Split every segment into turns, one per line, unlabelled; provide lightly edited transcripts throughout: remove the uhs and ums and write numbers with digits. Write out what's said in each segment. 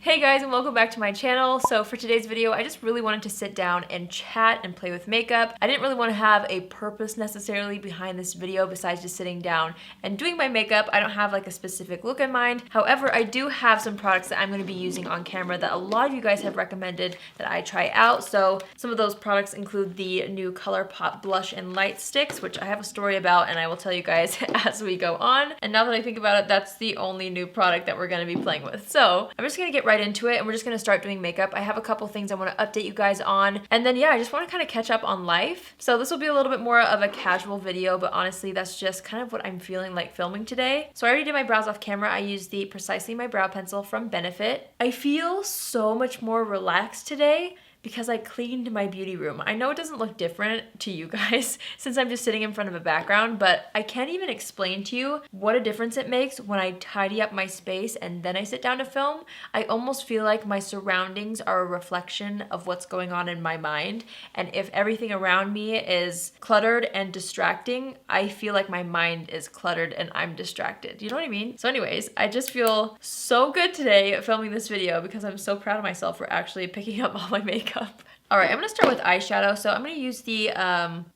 Hey guys, and welcome back to my channel. So for today's video, I just really wanted to sit down and chat and play with makeup. I didn't really want to have a purpose necessarily behind this video besides just sitting down and doing my makeup. I don't have like a specific look in mind. However, I do have some products that I'm going to be using on camera that a lot of you guys have recommended that I try out. So some of those products include the new ColourPop blush and light sticks, which I have a story about and I will tell you guys as we go on. And now that I think about it, that's the only new product that we're going to be playing with. So I'm just going to get right into it and we're just gonna start doing makeup. I have a couple things I want to update you guys on, and then yeah, I just want to kind of catch up on life. So this will be a little bit more of a casual video, but honestly that's just kind of what I'm feeling like filming today. So I already did my brows off camera. I used the Precisely My Brow Pencil from Benefit. I feel so much more relaxed today because I cleaned my beauty room. I know it doesn't look different to you guys since I'm just sitting in front of a background, but I can't even explain to you what a difference it makes when I tidy up my space and then I sit down to film. I almost feel like my surroundings are a reflection of what's going on in my mind. And if everything around me is cluttered and distracting, I feel like my mind is cluttered and I'm distracted. You know what I mean? So anyways, I just feel so good today filming this video because I'm so proud of myself for actually picking up all my makeup. Alright, I'm going to start with eyeshadow. So I'm going to use the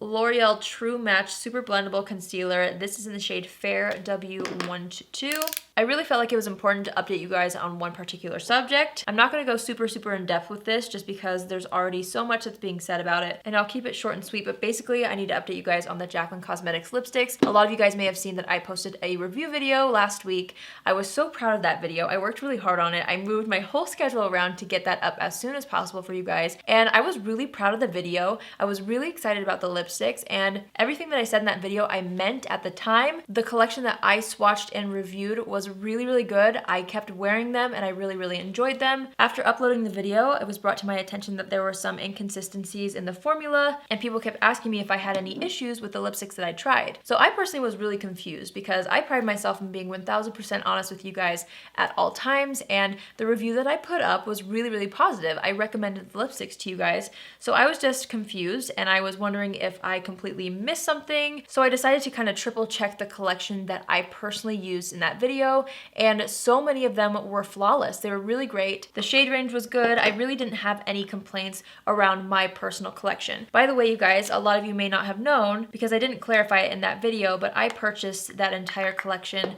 L'Oreal True Match Super Blendable Concealer. This is in the shade Fair W122. I really felt like it was important to update you guys on one particular subject. I'm not going to go super in depth with this just because there's already so much that's being said about it, and I'll keep it short and sweet, but basically I need to update you guys on the Jaclyn Cosmetics lipsticks. A lot of you guys may have seen that I posted a review video last week. I was so proud of that video. I worked really hard on it. I moved my whole schedule around to get that up as soon as possible for you guys, and I was really proud of the video. I was really excited about the lipsticks, and everything that I said in that video I meant at the time. The collection that I swatched and reviewed was really good. I kept wearing them and I really enjoyed them. After uploading the video, it was brought to my attention that there were some inconsistencies in the formula, and people kept asking me if I had any issues with the lipsticks that I tried. So I personally was really confused because I pride myself in being 1000% honest with you guys at all times, and the review that I put up was really positive. I recommended the lipsticks to you guys. So I was just confused and I was wondering if I completely missed something. So I decided to kind of triple check the collection that I personally used in that video, and so many of them were flawless. They were really great. The shade range was good. I really didn't have any complaints around my personal collection. By the way, you guys, a lot of you may not have known because I didn't clarify it in that video, but I purchased that entire collection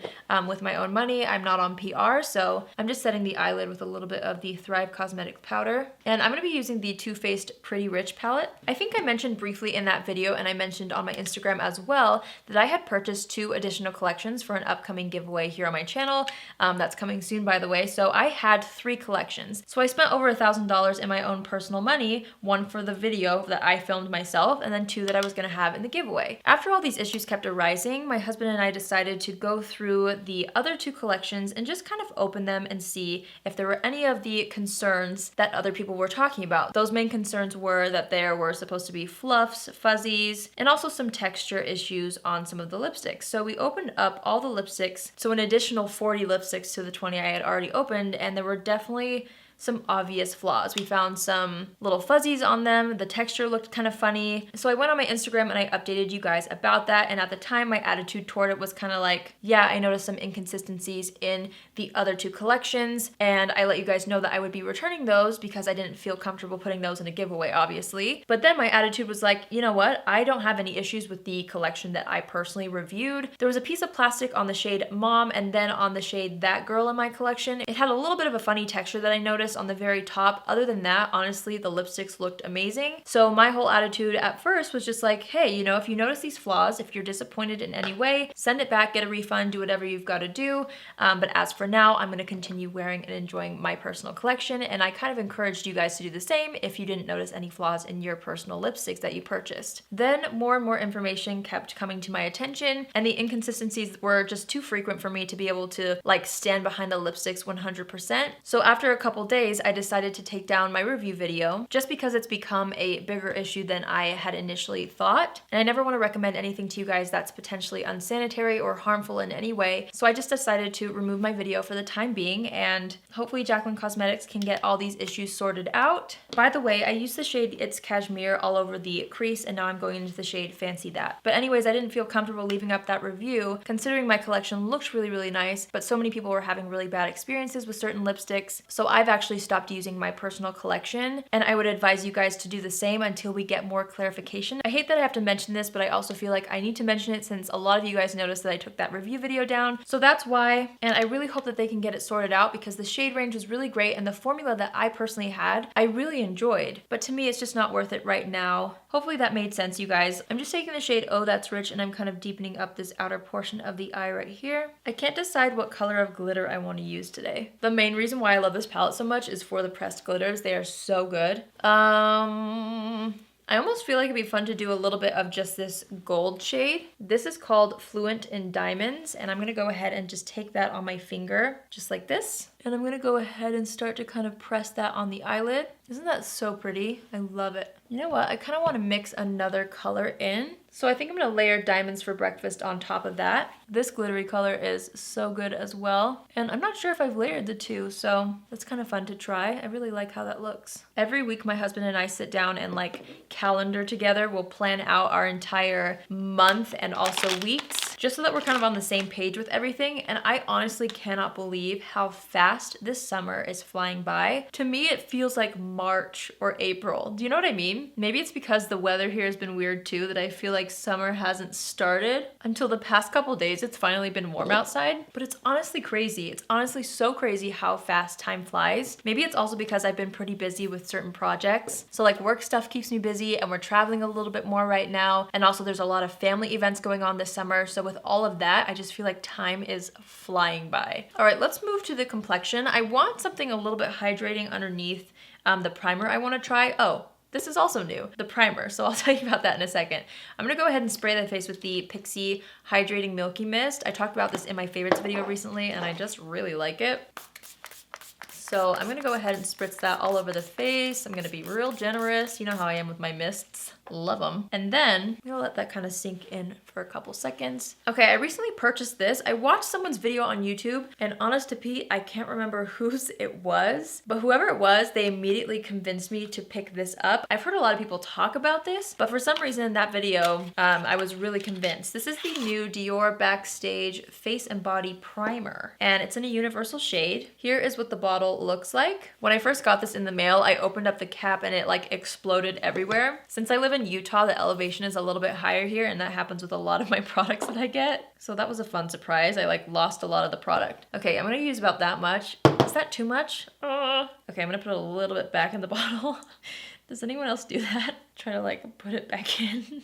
with my own money. I'm not on PR, so I'm just setting the eyelid with a little bit of the Thrive Cosmetic powder. And I'm going to be using the Too Faced Pretty Rich palette. I think I mentioned briefly in that video, and I mentioned on my Instagram as well, that I had purchased 2 additional collections for an upcoming giveaway here on my channel. That's coming soon, by the way. So I had 3 collections. So I spent over $1,000 in my own personal money, 1 for the video that I filmed myself, and then 2 that I was going to have in the giveaway. After all these issues kept arising, my husband and I decided to go through the other 2 collections and just kind of open them and see if there were any of the concerns that other people were talking about. Those main concerns were that there were supposed to be fluffs, fuzzies, and also some texture issues on some of the lipsticks. So we opened up all the lipsticks, so an additional 40 lipsticks to the 20 I had already opened, and there were definitely some obvious flaws. We found some little fuzzies on them. The texture looked kind of funny. So I went on my Instagram and I updated you guys about that. And at the time, my attitude toward it was kind of like, yeah, I noticed some inconsistencies in the other 2 collections. And I let you guys know that I would be returning those because I didn't feel comfortable putting those in a giveaway, obviously. But then my attitude was like, you know what? I don't have any issues with the collection that I personally reviewed. There was a piece of plastic on the shade Mom and then on the shade That Girl in my collection. It had a little bit of a funny texture that I noticed on the very top. Other than that, honestly, the lipsticks looked amazing. So my whole attitude at first was just like, hey, you know, if you notice these flaws, if you're disappointed in any way, send it back, get a refund, do whatever you've got to do. But as for now, I'm going to continue wearing and enjoying my personal collection. And I kind of encouraged you guys to do the same if you didn't notice any flaws in your personal lipsticks that you purchased. Then more and more information kept coming to my attention, and the inconsistencies were just too frequent for me to be able to like stand behind the lipsticks 100%. So after a couple days, I decided to take down my review video just because it's become a bigger issue than I had initially thought. And I never want to recommend anything to you guys that's potentially unsanitary or harmful in any way. So I just decided to remove my video for the time being, and hopefully Jaclyn Cosmetics can get all these issues sorted out. By the way, I used the shade It's Cashmere all over the crease, and now I'm going into the shade Fancy That. But anyways, I didn't feel comfortable leaving up that review considering my collection looked really nice, but so many people were having really bad experiences with certain lipsticks. So I've actually actually stopped using my personal collection, and I would advise you guys to do the same until we get more clarification. I hate that I have to mention this, but I also feel like I need to mention it since a lot of you guys noticed that I took that review video down. So that's why, and I really hope that they can get it sorted out because the shade range was really great and the formula that I personally had, I really enjoyed. But to me, it's just not worth it right now. Hopefully that made sense, you guys. I'm just taking the shade Oh That's Rich and I'm kind of deepening up this outer portion of the eye right here. I can't decide what color of glitter I want to use today. The main reason why I love this palette so much is for the pressed glitters. They are so good. I almost feel like it'd be fun to do a little bit of just this gold shade. This is called Fluent in Diamonds, and I'm gonna go ahead and just take that on my finger, just like this. And I'm gonna go ahead and start to kind of press that on the eyelid. Isn't that so pretty? I love it. You know what? I kind of want to mix another color in. So I think I'm gonna layer Diamonds for Breakfast on top of that. This glittery color is so good as well. And I'm not sure if I've layered the two, so that's kind of fun to try. I really like how that looks. Every week my husband and I sit down and like calendar together. We'll plan out our entire month and also weeks, just so that we're kind of on the same page with everything. And I honestly cannot believe how fast this summer is flying by. To me, it feels like March or April. Do you know what I mean? Maybe it's because the weather here has been weird too, that I feel like summer hasn't started until the past couple days. It's finally been warm outside, but it's honestly crazy. It's honestly so crazy how fast time flies. Maybe it's also because I've been pretty busy with certain projects. So like work stuff keeps me busy and we're traveling a little bit more right now. And also there's a lot of family events going on this summer. So with all of that, I just feel like time is flying by. All right, let's move to the complexion. I want something a little bit hydrating underneath the primer I want to try. Oh, this is also new, the primer, so I'll tell you about that in a second. I'm gonna go ahead and spray the face with the Pixi Hydrating Milky Mist. I talked about this in my favorites video recently and I just really like it. So I'm gonna go ahead and spritz that all over the face. I'm gonna be real generous. You know how I am with my mists. Love them. And then I'm gonna let that kind of sink in for a couple seconds. Okay, I recently purchased this. I watched someone's video on YouTube, and honest to Pete, I can't remember whose it was, but whoever it was, they immediately convinced me to pick this up. I've heard a lot of people talk about this, but for some reason in that video, I was really convinced. This is the new Dior Backstage Face and Body Primer, and it's in a universal shade. Here is what the bottle looks like. When I first got this in the mail, I opened up the cap and it like exploded everywhere. Since I live in Utah, the elevation is a little bit higher here, and that happens with a lot of my products that I get. So that was a fun surprise. I like lost a lot of the product. Okay, I'm gonna use about that much. Is that too much? Okay, I'm gonna put a little bit back in the bottle. Does anyone else do that? Try to like put it back in.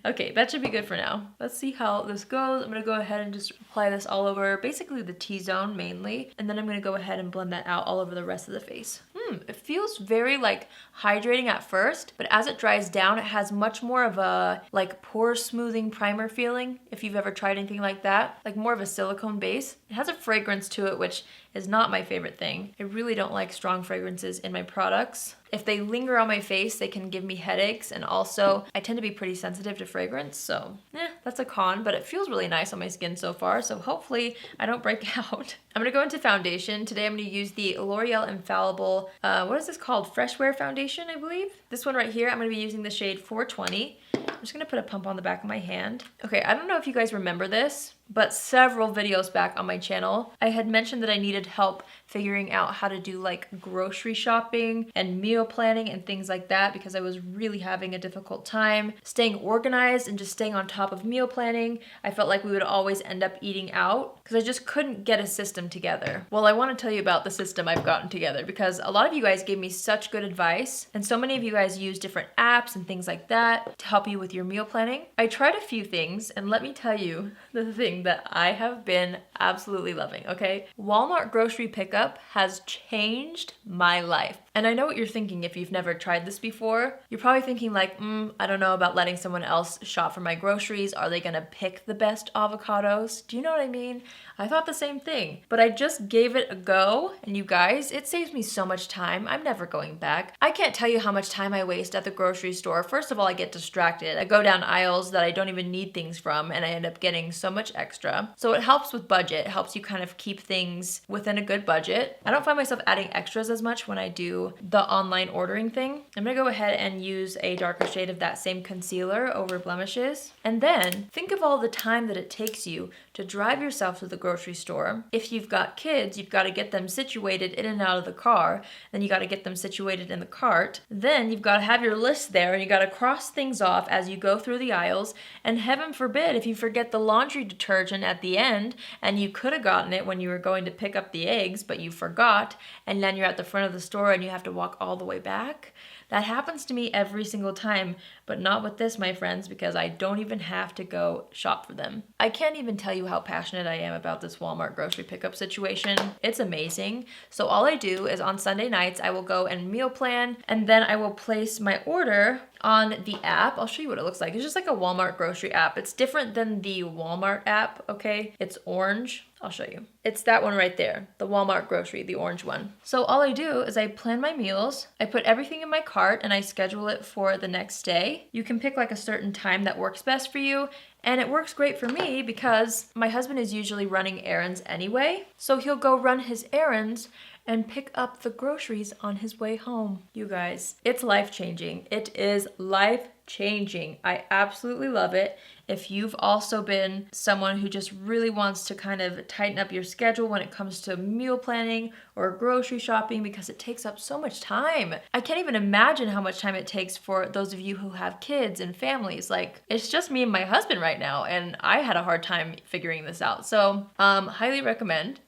Okay, that should be good for now. Let's see how this goes. I'm gonna go ahead and just apply this all over, basically the T-zone mainly, and then I'm gonna go ahead and blend that out all over the rest of the face. It feels very like hydrating at first, but as it dries down, it has much more of a like pore smoothing primer feeling, if you've ever tried anything like that, like more of a silicone base. It has a fragrance to it, which is not my favorite thing. I really don't like strong fragrances in my products. If they linger on my face, they can give me headaches, and also I tend to be pretty sensitive to fragrance, so that's a con, but it feels really nice on my skin so far, so hopefully I don't break out. I'm gonna go into foundation. Today I'm gonna use the L'Oreal Infallible, what is this called? Fresh Wear Foundation, I believe. This one right here, I'm gonna be using the shade 420. I'm just gonna put a pump on the back of my hand. Okay, I don't know if you guys remember this, but several videos back on my channel, I had mentioned that I needed help figuring out how to do like grocery shopping and meal planning and things like that because I was really having a difficult time staying organized and just staying on top of meal planning. I felt like we would always end up eating out because I just couldn't get a system together. Well, I want to tell you about the system I've gotten together because a lot of you guys gave me such good advice and so many of you guys use different apps and things like that to help you with your meal planning. I tried a few things and let me tell you the thing that I have been absolutely loving, okay? Walmart grocery pickup has changed my life. And I know what you're thinking if you've never tried this before. You're probably thinking like, I don't know about letting someone else shop for my groceries. Are they gonna pick the best avocados? Do you know what I mean? I thought the same thing, but I just gave it a go. And you guys, it saves me so much time. I'm never going back. I can't tell you how much time I waste at the grocery store. First of all, I get distracted. I go down aisles that I don't even need things from, and I end up getting so much extra extra. So it helps with budget. It helps you kind of keep things within a good budget. I don't find myself adding extras as much when I do the online ordering thing. I'm gonna go ahead and use a darker shade of that same concealer over blemishes. And then think of all the time that it takes you to drive yourself to the grocery store. If you've got kids, you've got to get them situated in and out of the car. Then you got to get them situated in the cart. Then you've got to have your list there and you got to cross things off as you go through the aisles. And heaven forbid if you forget the laundry detergent at the end and you could have gotten it when you were going to pick up the eggs, but you forgot, and then you're at the front of the store and you have to walk all the way back. That happens to me every single time, but not with this, my friends, because I don't even have to go shop for them. I can't even tell you how passionate I am about this Walmart grocery pickup situation. It's amazing. So all I do is on Sunday nights, I will go and meal plan, and then I will place my order on the app. I'll show you what it looks like. It's just like a Walmart grocery app. It's different than the Walmart app, okay? It's orange. I'll show you. It's that one right there, the Walmart grocery, the orange one. So all I do is I plan my meals, I put everything in my cart, and I schedule it for the next day. You can pick like a certain time that works best for you. And it works great for me because my husband is usually running errands anyway. So he'll go run his errands and pick up the groceries on his way home. You guys, it's life-changing. It is life-changing. I absolutely love it. If you've also been someone who just really wants to kind of tighten up your schedule when it comes to meal planning or grocery shopping because it takes up so much time. I can't even imagine how much time it takes for those of you who have kids and families. Like, it's just me and my husband right now, and I had a hard time figuring this out. So, highly recommend.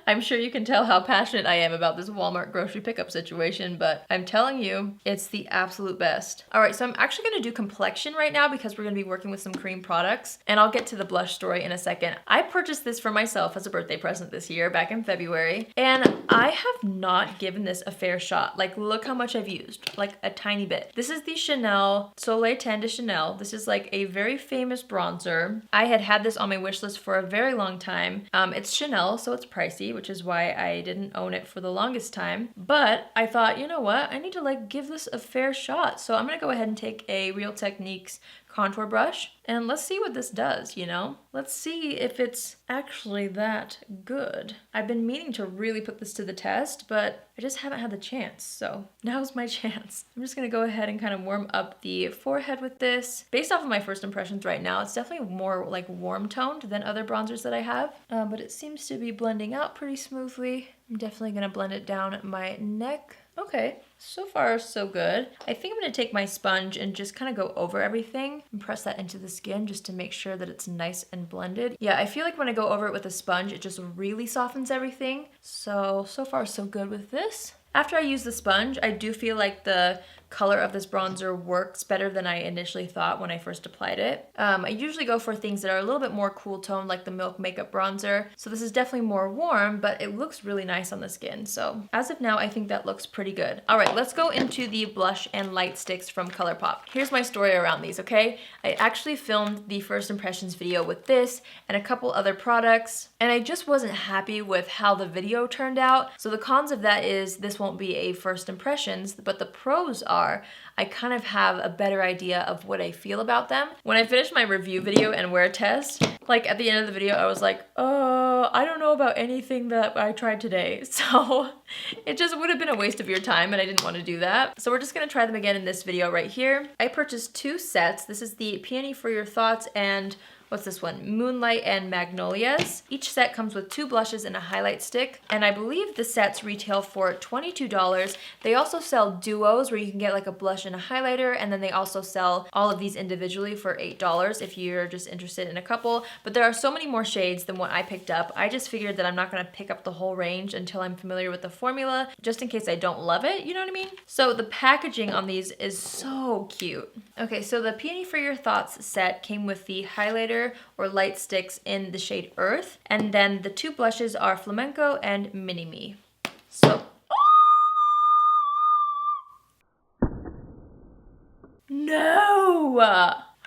I'm sure you can tell how passionate I am about this Walmart grocery pickup situation, but I'm telling you, it's the absolute best. All right, so I'm actually gonna do complexion right now because we're gonna be working with some cream products, and I'll get to the blush story in a second. I purchased this for myself as a birthday present this year, back in February, and I have not given this a fair shot. Like, look how much I've used, like a tiny bit. This is the Chanel Soleil Tan de Chanel. This is like a very famous bronzer. I had this on my wish list for a very long time. It's Chanel, so it's pricey, which is why I didn't own it for the longest time. But I thought, you know what? I need to like give this a fair shot. So I'm gonna go ahead and take a Real Techniques contour brush and let's see what this does, you know? Let's see if it's actually that good. I've been meaning to really put this to the test, but I just haven't had the chance, so now's my chance. I'm just gonna go ahead and kind of warm up the forehead with this. Based off of my first impressions right now, it's definitely more like warm toned than other bronzers that I have, but it seems to be blending out pretty smoothly. I'm definitely gonna blend it down my neck. Okay, so far so good. I think I'm gonna take my sponge and just kind of go over everything and press that into the skin just to make sure that it's nice and blended. Yeah, I feel like when I go over it with a sponge, it just really softens everything. So far so good with this. After I use the sponge, I do feel like the color of this bronzer works better than I initially thought when I first applied it. I usually go for things that are a little bit more cool toned, like the Milk Makeup Bronzer. So this is definitely more warm, but it looks really nice on the skin. So as of now, I think that looks pretty good. All right, let's go into the blush and light sticks from ColourPop. Here's my story around these, okay? I actually filmed the first impressions video with this and a couple other products, and I just wasn't happy with how the video turned out. So the cons of that is this won't be a first impressions, but the pros are I kind of have a better idea of what I feel about them. When I finished my review video and wear test, like at the end of the video, I was like, oh, I don't know about anything that I tried today. So it just would have been a waste of your time and I didn't want to do that. So we're just gonna try them again in this video right here. I purchased 2 sets. This is the Peony for Your Thoughts and what's this one? Moonlight and Magnolias. Each set comes with 2 blushes and a highlight stick, and I believe the sets retail for $22. They also sell duos where you can get like a blush and a highlighter, and then they also sell all of these individually for $8 if you're just interested in a couple. But there are so many more shades than what I picked up. I just figured that I'm not gonna pick up the whole range until I'm familiar with the formula, just in case I don't love it, you know what I mean? So the packaging on these is so cute. Okay, so the Peony for Your Thoughts set came with the highlighter or light sticks in the shade Earth, and then the 2 blushes are Flamenco and Mini Me. So no!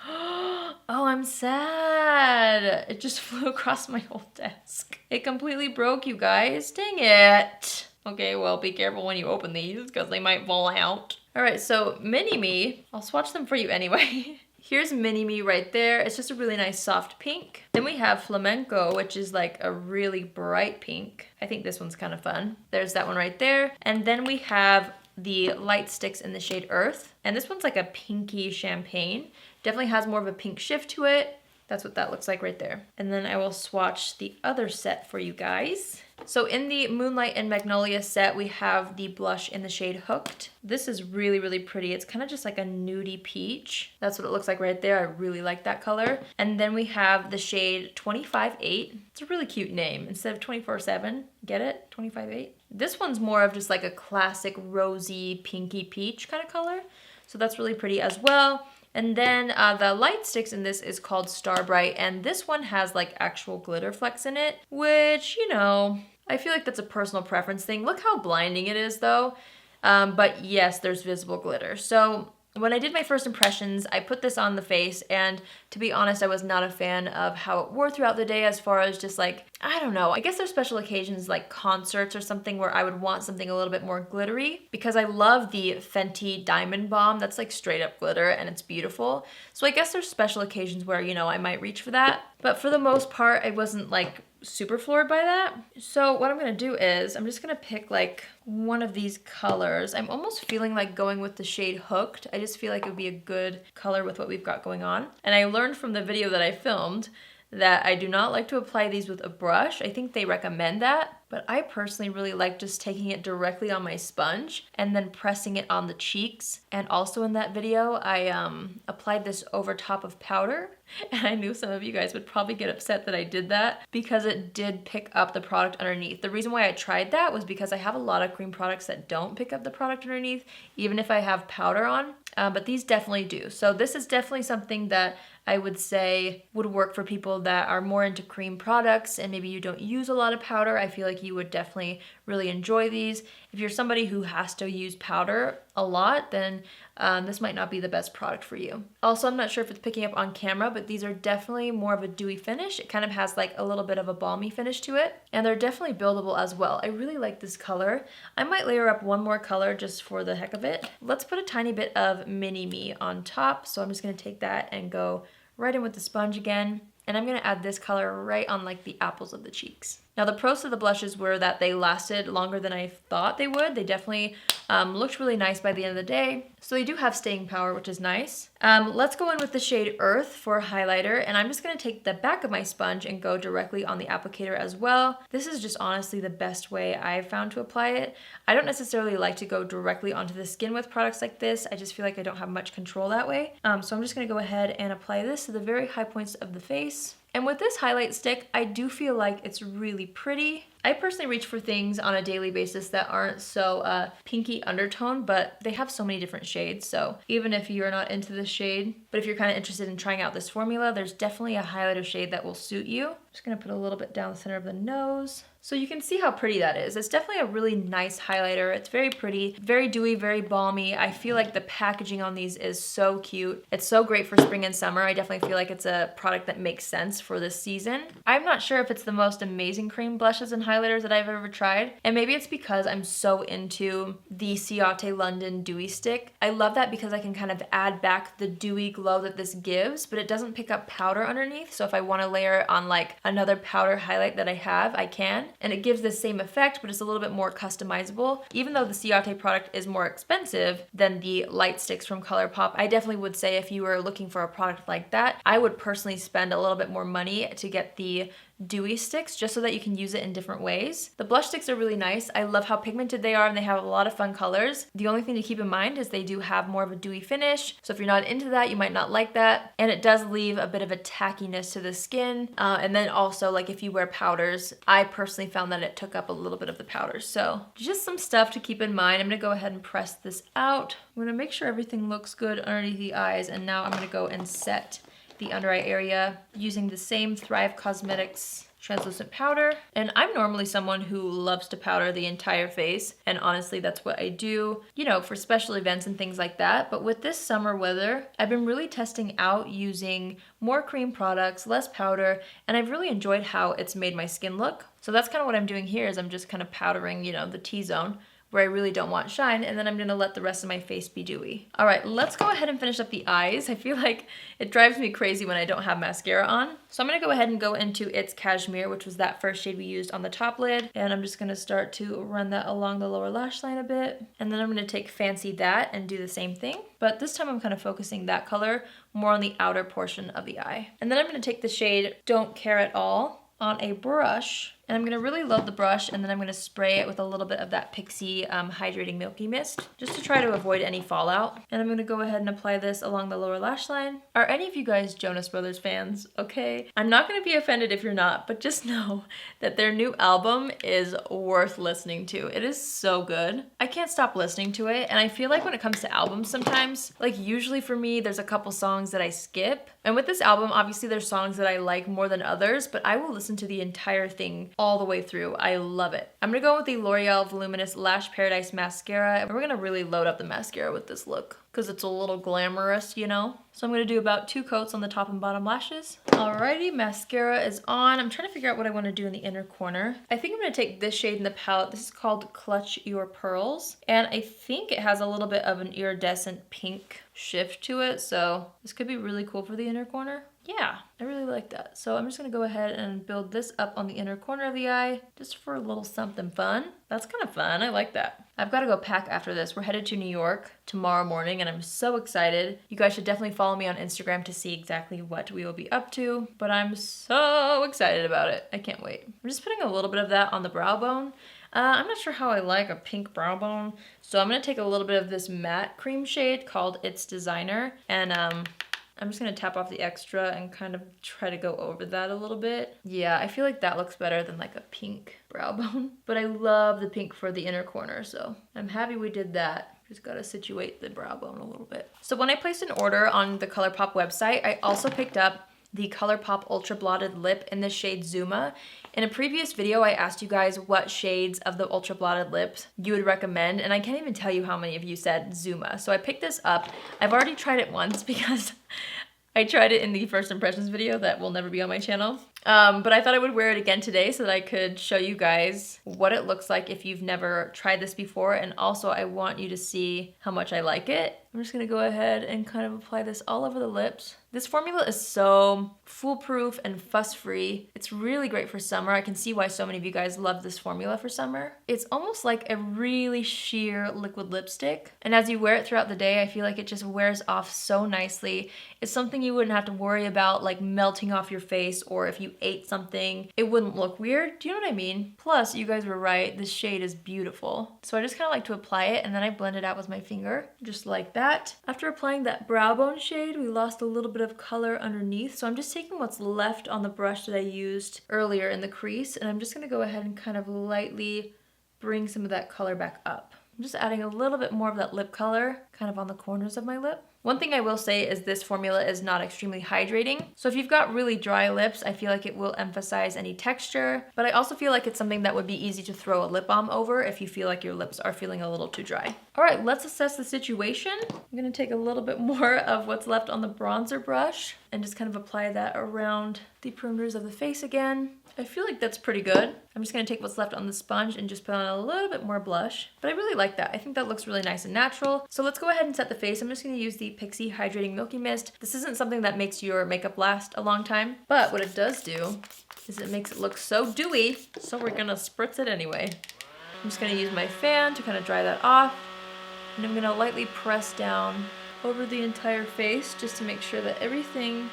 Oh, I'm sad. It just flew across my whole desk. It completely broke, you guys. Dang it. Okay, well, be careful when you open these because they might fall out. All right, so Mini Me, I'll swatch them for you anyway. Here's Mini Me right there. It's just a really nice soft pink. Then we have Flamenco, which is like a really bright pink. I think this one's kind of fun. There's that one right there. And then we have the light sticks in the shade Earth. And this one's like a pinky champagne. Definitely has more of a pink shift to it. That's what that looks like right there. And then I will swatch the other set for you guys. So in the Moonlight and Magnolia set, we have the blush in the shade Hooked. This is really, really pretty. It's kind of just like a nudie peach. That's what it looks like right there. I really like that color. And then we have the shade 25-8. It's a really cute name. Instead of 24-7, get it? 25-8. This one's more of just like a classic rosy, pinky peach kind of color. So that's really pretty as well. And then the light sticks in this is called Star Bright, and this one has like actual glitter flecks in it, which, you know, I feel like that's a personal preference thing. Look how blinding it is though. But yes, there's visible glitter. So when I did my first impressions, I put this on the face, and to be honest, I was not a fan of how it wore throughout the day, as far as just like, I don't know, I guess there's special occasions like concerts or something where I would want something a little bit more glittery, because I love the Fenty Diamond Bomb. That's like straight up glitter and it's beautiful. So I guess there's special occasions where, you know, I might reach for that. But for the most part, I wasn't like super floored by that. So what I'm gonna do is I'm just gonna pick like one of these colors. I'm almost feeling like going with the shade Hooked. I just feel like it would be a good color with what we've got going on. And I learned from the video that I filmed that I do not like to apply these with a brush. I think they recommend that, but I personally really like just taking it directly on my sponge and then pressing it on the cheeks. And also in that video, I applied this over top of powder, and I knew some of you guys would probably get upset that I did that because it did pick up the product underneath. The reason why I tried that was because I have a lot of cream products that don't pick up the product underneath, even if I have powder on, but these definitely do. So this is definitely something that I would say would work for people that are more into cream products and maybe you don't use a lot of powder. I feel like you would definitely really enjoy these. If you're somebody who has to use powder a lot, then this might not be the best product for you. Also, I'm not sure if it's picking up on camera, but these are definitely more of a dewy finish. It kind of has like a little bit of a balmy finish to it, and they're definitely buildable as well. I really like this color. I might layer up one more color just for the heck of it. Let's put a tiny bit of Mini Me on top. So I'm just gonna take that and go right in with the sponge again. And I'm gonna add this color right on like the apples of the cheeks. Now the pros of the blushes were that they lasted longer than I thought they would. They definitely looked really nice by the end of the day. So they do have staying power, which is nice. Let's go in with the shade Earth for highlighter, and I'm just gonna take the back of my sponge and go directly on the applicator as well. This is just honestly the best way I've found to apply it. I don't necessarily like to go directly onto the skin with products like this. I just feel like I don't have much control that way. So I'm just gonna go ahead and apply this to the very high points of the face. And with this highlight stick, I do feel like it's really pretty. I personally reach for things on a daily basis that aren't so pinky undertone, but they have so many different shades. So even if you're not into this shade, but if you're kind of interested in trying out this formula, there's definitely a highlighter shade that will suit you. I'm just gonna put a little bit down the center of the nose. So you can see how pretty that is. It's definitely a really nice highlighter. It's very pretty, very dewy, very balmy. I feel like the packaging on these is so cute. It's so great for spring and summer. I definitely feel like it's a product that makes sense for this season. I'm not sure if it's the most amazing cream blushes and highlighters that I've ever tried. And maybe it's because I'm so into the Ciate London Dewy Stick. I love that because I can kind of add back the dewy glow that this gives, but it doesn't pick up powder underneath. So if I want to layer it on like another powder highlight that I have, I can. And it gives the same effect, but it's a little bit more customizable. Even though the Ciate product is more expensive than the light sticks from ColourPop, I definitely would say if you were looking for a product like that, I would personally spend a little bit more money to get the dewy sticks just so that you can use it in different ways. The blush sticks are really nice. I love how pigmented they are and they have a lot of fun colors. The only thing to keep in mind is they do have more of a dewy finish. So if you're not into that, you might not like that. And it does leave a bit of a tackiness to the skin. And then also like if you wear powders, I personally found that it took up a little bit of the powders. So just some stuff to keep in mind. I'm gonna go ahead and press this out. I'm gonna make sure everything looks good underneath the eyes. And now I'm gonna go and set the under eye area using the same Thrive Cosmetics translucent powder. And I'm normally someone who loves to powder the entire face, and honestly that's what I do, you know, for special events and things like that. But with this summer weather, I've been really testing out using more cream products, less powder, and I've really enjoyed how it's made my skin look. So that's kind of what I'm doing here, is I'm just kind of powdering, you know, the T-zone where I really don't want shine, and then I'm gonna let the rest of my face be dewy. All right, let's go ahead and finish up the eyes. I feel like it drives me crazy when I don't have mascara on. So I'm gonna go ahead and go into It's Cashmere, which was that first shade we used on the top lid. And I'm just gonna start to run that along the lower lash line a bit. And then I'm gonna take Fancy That and do the same thing. But this time I'm kind of focusing that color more on the outer portion of the eye. And then I'm gonna take the shade Don't Care At All on a brush. And I'm gonna really load the brush, and then I'm gonna spray it with a little bit of that Pixie Hydrating Milky Mist, just to try to avoid any fallout. And I'm gonna go ahead and apply this along the lower lash line. Are any of you guys Jonas Brothers fans? Okay. I'm not gonna be offended if you're not, but just know that their new album is worth listening to. It is so good. I can't stop listening to it, and I feel like when it comes to albums sometimes, like usually for me, there's a couple songs that I skip. And with this album, obviously there's songs that I like more than others, but I will listen to the entire thing all the way through. I love it. I'm gonna go with the L'Oreal Voluminous Lash Paradise Mascara, and we're gonna really load up the mascara with this look because it's a little glamorous, you know? So I'm gonna do about 2 coats on the top and bottom lashes. Alrighty, mascara is on. I'm trying to figure out what I wanna do in the inner corner. I think I'm gonna take this shade in the palette. This is called Clutch Your Pearls. And I think it has a little bit of an iridescent pink shift to it. So this could be really cool for the inner corner. Yeah, I really like that. So I'm just gonna go ahead and build this up on the inner corner of the eye, just for a little something fun. That's kind of fun, I like that. I've gotta go pack after this. We're headed to New York tomorrow morning, and I'm so excited. You guys should definitely follow me on Instagram to see exactly what we will be up to, but I'm so excited about it. I can't wait. I'm just putting a little bit of that on the brow bone. I'm not sure how I like a pink brow bone, so I'm gonna take a little bit of this matte cream shade called It's Designer, and I'm just gonna tap off the extra and kind of try to go over that a little bit. Yeah, I feel like that looks better than like a pink brow bone, but I love the pink for the inner corner, so I'm happy we did that. Just gotta situate the brow bone a little bit. So when I placed an order on the ColourPop website, I also picked up the ColourPop Ultra Blotted Lip in the shade Zuma. In a previous video, I asked you guys what shades of the Ultra Blotted Lips you would recommend, and I can't even tell you how many of you said Zuma. So I picked this up. I've already tried it once because I tried it in the first impressions video that will never be on my channel. But I thought I would wear it again today so that I could show you guys what it looks like if you've never tried this before, and also I want you to see how much I like it. I'm just gonna go ahead and kind of apply this all over the lips. This formula is so foolproof and fuss-free. It's really great for summer. I can see why so many of you guys love this formula for summer. It's almost like a really sheer liquid lipstick. And as you wear it throughout the day, I feel like it just wears off so nicely. It's something you wouldn't have to worry about like melting off your face, or if you ate something, it wouldn't look weird. Do you know what I mean? Plus, you guys were right, this shade is beautiful. So I just kind of like to apply it, and then I blend it out with my finger, just like that. After applying that brow bone shade, we lost a little bit of color underneath, so I'm just taking what's left on the brush that I used earlier in the crease, and I'm just gonna go ahead and kind of lightly bring some of that color back up. I'm just adding a little bit more of that lip color kind of on the corners of my lip. One thing I will say is this formula is not extremely hydrating. So if you've got really dry lips, I feel like it will emphasize any texture, but I also feel like it's something that would be easy to throw a lip balm over if you feel like your lips are feeling a little too dry. All right, let's assess the situation. I'm gonna take a little bit more of what's left on the bronzer brush and just kind of apply that around the perimeters of the face again. I feel like that's pretty good. I'm just gonna take what's left on the sponge and just put on a little bit more blush, but I really like that. I think that looks really nice and natural. So let's go ahead and set the face. I'm just gonna use the Pixie Hydrating Milky Mist. This isn't something that makes your makeup last a long time, but what it does do is it makes it look so dewy, so we're gonna spritz it anyway. I'm just gonna use my fan to kind of dry that off, and I'm gonna lightly press down over the entire face just to make sure that everything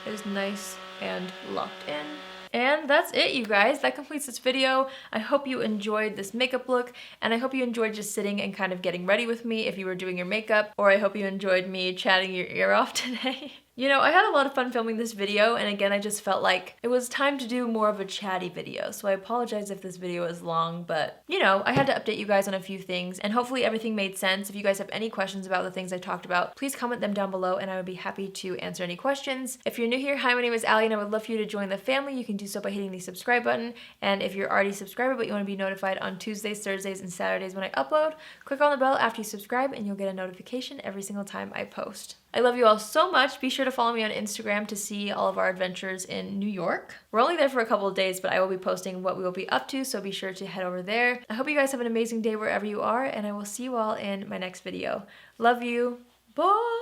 is nice and locked in. And that's it, you guys. That completes this video. I hope you enjoyed this makeup look, and I hope you enjoyed just sitting and kind of getting ready with me if you were doing your makeup, or I hope you enjoyed me chatting your ear off today. You know, I had a lot of fun filming this video, and again, I just felt like it was time to do more of a chatty video, so I apologize if this video is long, but, you know, I had to update you guys on a few things, and hopefully everything made sense. If you guys have any questions about the things I talked about, please comment them down below, and I would be happy to answer any questions. If you're new here, hi, my name is Allie, and I would love for you to join the family. You can do so by hitting the subscribe button, and if you're already a subscriber but you want to be notified on Tuesdays, Thursdays, and Saturdays when I upload, click on the bell after you subscribe, and you'll get a notification every single time I post. I love you all so much. Be sure to follow me on Instagram to see all of our adventures in New York. We're only there for a couple of days, but I will be posting what we will be up to, so be sure to head over there. I hope you guys have an amazing day wherever you are, and I will see you all in my next video. Love you. Bye!